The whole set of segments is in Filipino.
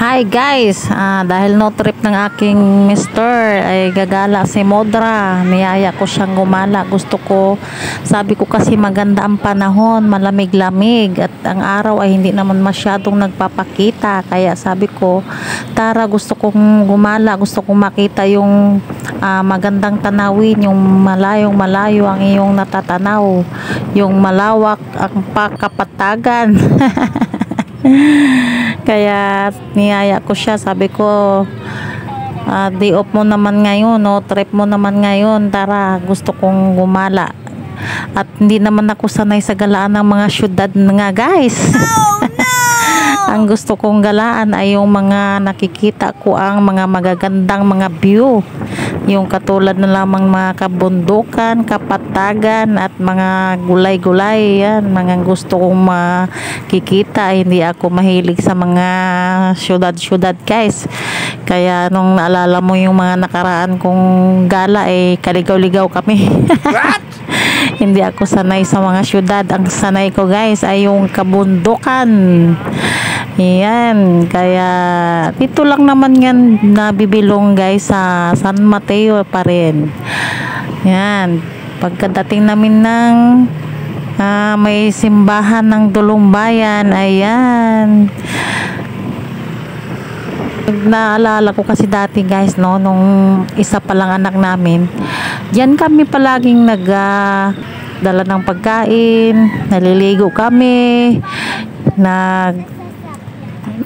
Hi guys, dahil no trip ng aking mister ay gagala si Modra, niyaya ko siyang gumala. Gusto ko, sabi ko kasi maganda ang panahon, malamig-lamig at ang araw ay hindi naman masyadong nagpapakita, kaya sabi ko tara, gusto kong gumala, gusto kong makita yung magandang tanawin, yung malayong malayo ang iyong natatanaw, yung malawak ang pakapatagan. Kaya niyaya ko siya, sabi ko day off mo naman ngayon, no trip mo naman ngayon, tara, gusto kong gumala. At hindi naman ako sanay sa galaan ng mga syudad nga guys. Oh, no! Ang gusto kong galaan ay yung mga nakikita ko ang mga magagandang mga view, yung katulad na lamang mga kabundukan, kapatagan at mga gulay-gulay. Yan, mga gusto kong makikita. Hindi ako mahilig sa mga syudad-syudad guys. Kaya nung naalala mo yung mga nakaraan kong gala, kaligaw-ligaw kami. What? Hindi ako sanay sa mga syudad. Ang sanay ko guys ay yung kabundukan. Yan, kaya dito lang naman yan nabibilong guys, sa San Mateo pa rin. Yan, pagkadating namin ng may simbahan ng Dulong Bayan, ayan, naalala ko kasi dati guys, no, nung isa pa lang anak namin, diyan kami palaging dala ng pagkain, naliligo kami,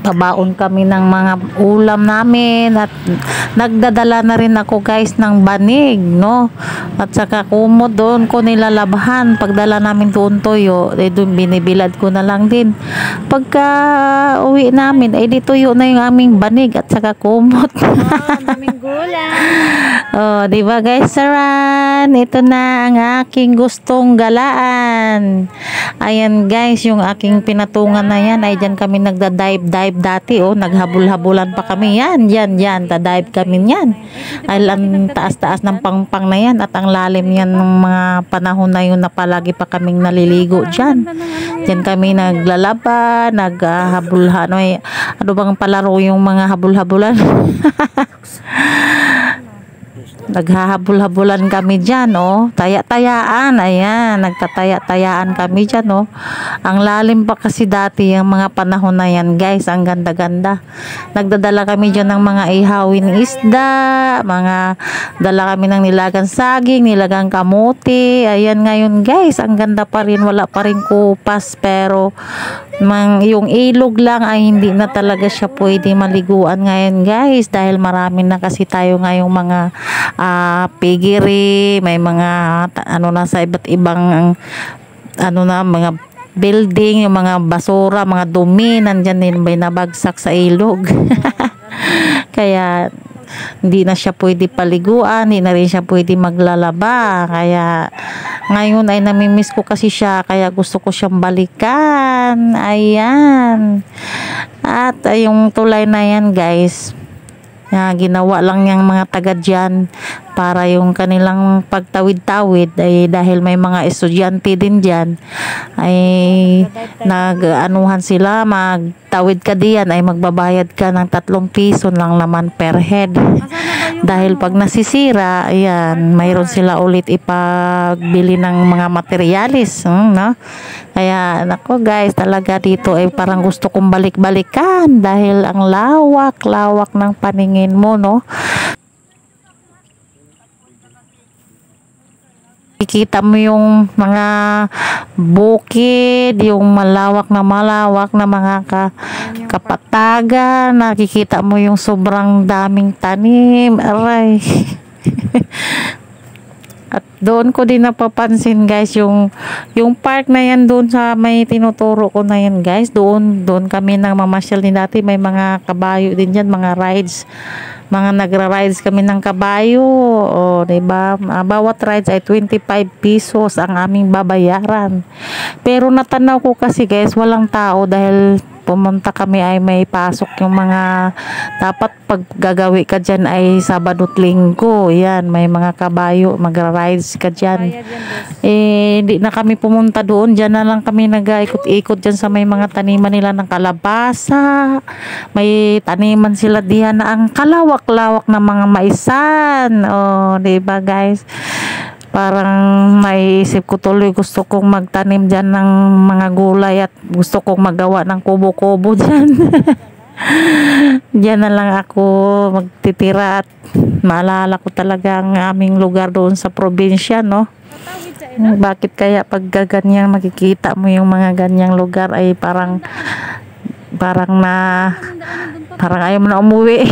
pabaon kami ng mga ulam namin, at nagdadala na rin ako guys ng banig, no, at saka kumot, doon ko nilalabhan pagdala namin doon tuyo, doon binibilad ko na lang din pagka uwi namin, di tuyo na yung aming banig at saka kumot. Daming gulay. Oh, di ba guys, saran, ito na ang aking gustong galaan. Ayan guys, yung aking pinatungan na yan ay dyan kami nagda-dive dati, naghabol-habulan pa kami yan, tadive kami yan. Ay ang taas-taas ng pangpang na yan at ang lalim yan ng mga panahon na yun na palagi pa kaming naliligo dyan. Dyan kami naglalaba, ano bang palaro yung mga habul-habulan? Naghahabol-habulan kami dyan, taya-tayaan, ayan, nagtataya-tayaan kami dyan, ang lalim pa kasi dati yung mga panahon na yan guys, ang ganda-ganda. Nagdadala kami dyan ng mga ihawin isda, dala kami ng nilagang saging, nilagang kamuti, ayan. Ngayon guys, ang ganda pa rin, wala pa rin kupas, pero yung ilog lang ay hindi na talaga siya pwede maliguan ngayon guys, dahil marami na kasi tayo ngayong mga piggery, may mga na sa iba't ibang mga building, yung mga basura, mga dumi, nandyan din may nabagsak sa ilog. Kaya hindi na siya pwede paliguan, hindi na rin siya pwede maglalaba. Kaya ngayon ay namimiss ko kasi siya, kaya gusto ko siyang balikan. Ayan. At yung tulay na yan guys, ginawa lang yung mga taga dyan para yung kanilang pagtawid-tawid, dahil may mga estudyante din dyan, ay nag-anuhan sila, magtawid ka diyan ay magbabayad ka ng 3 piso lang naman per head. Dahil pag nasisira, ayan, mayroon sila ulit ipagbili ng mga materialis, no? Kaya nako guys, talaga dito ay parang gusto kong balik-balikan dahil ang lawak ng paningin mo, no? Kikita mo yung mga bukid, yung malawak na mga kapatagan, nakikita mo yung sobrang daming tanim, aray. At doon ko din napapansin guys, yung park na yan doon sa may tinuturo ko na yan guys, doon kami nang mamasyal din dati, may mga kabayo din dyan, mga rides, nagra-rides kami ng kabayo, diba? Bawat rides ay 25 pesos ang aming babayaran. Pero natanaw ko kasi guys, walang tao dahil pumunta kami ay may pasok yung mga dapat pag gagawi ka dyan ay Sabado at Linggo. Yan, may mga kabayo, magra-rides ka dyan. Bayad yan, boss. Hindi na kami pumunta doon. Diyan na lang kami nag-ikot-ikot dyan sa may mga taniman nila ng kalabasa. May taniman sila diyan na ang kalawak-lawak na mga maisan. Oh, 'di ba guys? Parang maiisip ko tuloy, gusto kong magtanim dyan ng mga gulay at gusto kong magawa ng kubo-kubo dyan. Diyan na lang ako magtitira at maalala ko talaga ang aming lugar doon sa probinsya, no? Tatawid sa ina. Bakit kaya pag ganyan makikita mo yung mga ganyang lugar ay parang ayaw mo na umuwi.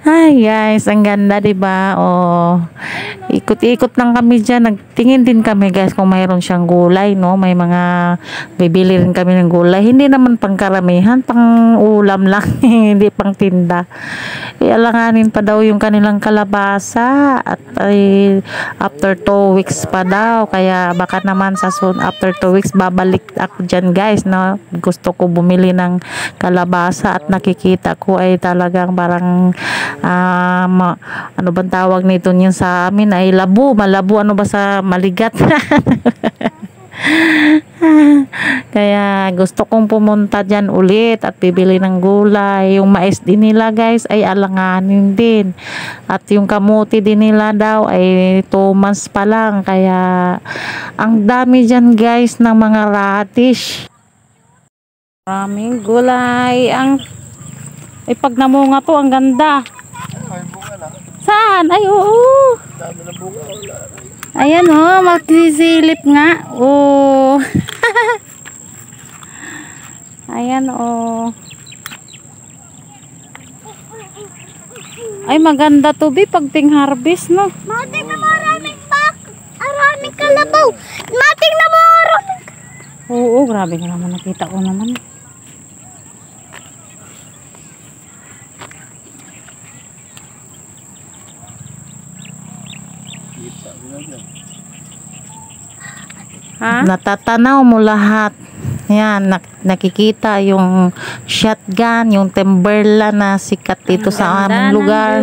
Ay guys, ang ganda 'di ba? Oh. Ikot-ikot lang kami diyan. Nagtingin din kami guys kung mayroon siyang gulay, no? May mga bibili rin kami ng gulay. Hindi naman pangkaramihan, pang ulam lang, hindi pang tinda. Ialanganin pa daw yung kanilang kalabasa at ay, after 2 weeks pa daw. Kaya baka naman sa after 2 weeks babalik ako diyan guys, no? Gusto ko bumili ng kalabasa at nakikita ko ay talagang parang ano bang tawag nito niyan sa amin ay malabo ano ba sa maligat. Kaya gusto kong pumunta dyan ulit at bibili ng gulay. Yung mais din nila guys ay alanganin din, at yung kamuti din nila daw ay 2 months pa lang. Kaya ang dami dyan guys ng mga radish, maraming gulay. Ay pag namunga to ang ganda. Ay, bunga na. Saan? Ay oo. Dami na bunga. Wala. Ayan oh, magsisilip nga. Oh. Ayan oh. Ay maganda to bi pag ting harvest, no. Mating na maraming maraming kalabaw. Mating na maraming. Oo, grabe ka naman, nakita ko naman. Kita mo na. Ha? Natatanaw mo lahat. Yan, nakikita yung shotgun, yung Timberland na sikat dito sa aming lugar.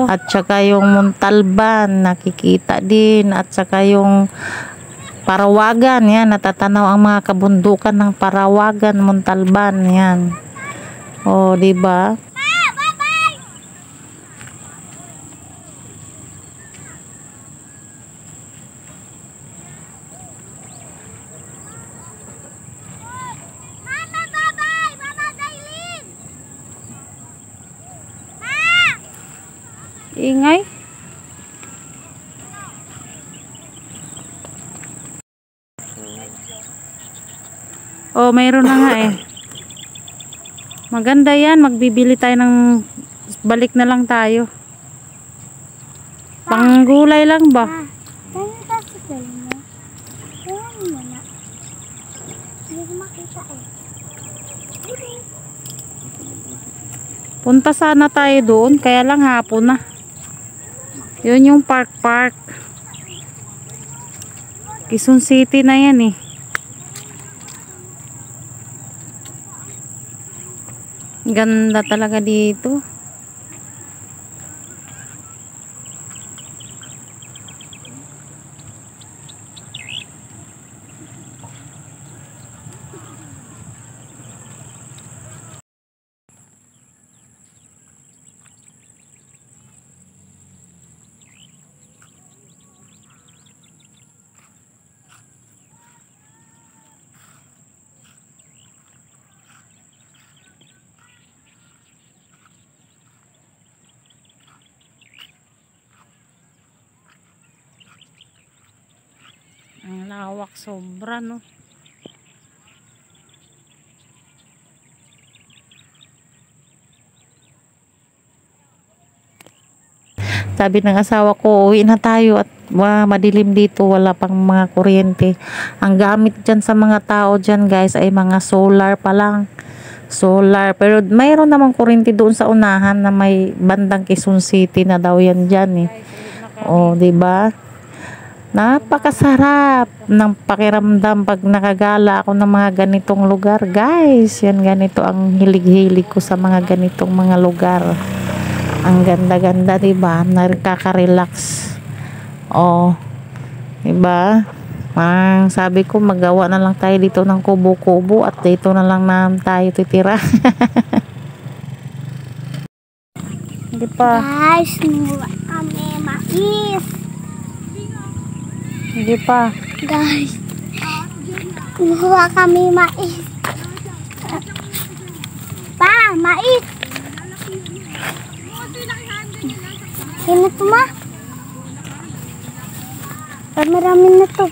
At saka yung Montalban, nakikita din. At saka yung Parawagan, yan, natatanaw ang mga kabundukan ng Parawagan, Montalban, yan. O, di ba? Ingay. Oh, mayroon na nga eh. Maganda yan. Magbibili tayo ng balik na lang tayo. Panggulay lang ba? Kaya kasi kayo mo. Kaya mo na. Hindi ko makita eh. Punta sana tayo doon. Kaya lang hapon na. Yun yung park. Quezon City na yan eh. Ganda talaga dito. Ang lawak sobra, no. Sabi ng asawa ko, uwi na tayo at madilim dito, wala pang mga kuryente. Ang gamit dyan sa mga tao dyan guys ay mga solar pa lang. Solar, pero mayroon namang kuryente doon sa unahan na may bandang Quezon City na daw yan dyan eh. O, di ba? Napakasarap ng pakiramdam pag nakagala ako ng mga ganitong lugar, guys. Yan, ganito ang hilig-hilig ko sa mga ganitong mga lugar. Ang ganda-ganda, diba? Nakaka-relax. Oh, diba? Sabi ko, magawa na lang tayo dito ng kubo-kubo at dito na lang na tayo titira. Hindi pa. Guys, kumuha kami mais. Hindi pa. Guys, kumuha kami mais. Pa, mais. Sino to, ma? Marami na to.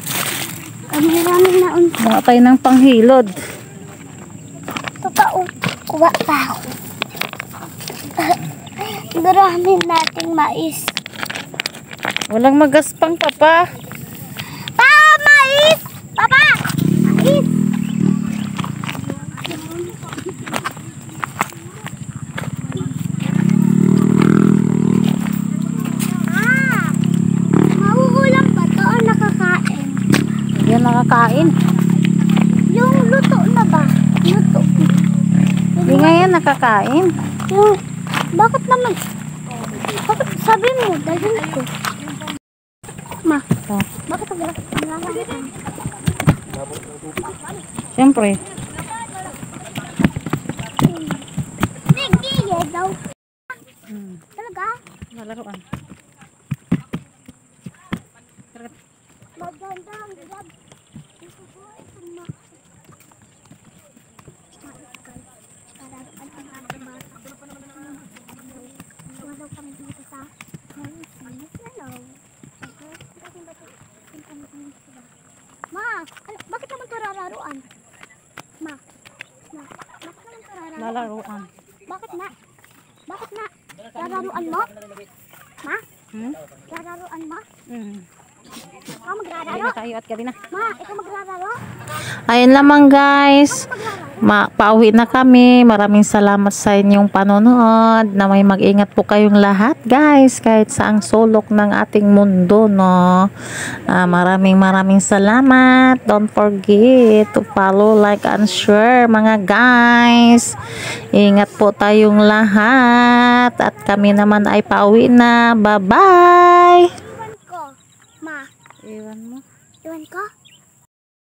Marami na unta. Mga tayo ng panghilod. Totoo. Kuha pa ako. Marami nating mais. Walang magaspang, papa. Pa, mais! Papa! Mais! Mahuhulang ba to o nakakain? Yan nakakain. Yung luto na ba? Luto. Hindi nga yan nakakain. Yung, bakit naman? Bakit sabi mo, dahil ito? Ma, Oh, bakit ang nakakain? siyempre. Hindi, daw. Talaga? Nalaruan. Maganda ang grab. Wala kami dito sa Ma, bakit naman ito rararuan? Ma, bakit naman ito rararuan? Nalaruan. Bakit na? Bakit na? Rararuan mo? Ma? Hmm? Rararuan mo? Hmm. Ikaw magrararo? Kaya na tayo at gabi na. Ma, ikaw magrararo? Ayun lamang, guys. Pauwi na kami. Maraming salamat sa inyong panonood. Na may mag-ingat po kayong lahat, guys. Kahit saang sulok ng ating mundo, no? Maraming salamat. Don't forget to follow, like, and share, mga guys. Ingat po tayong lahat. At kami naman ay pauwi na. Bye-bye! Iwan ko. Ma, Iwan mo. iwan ko?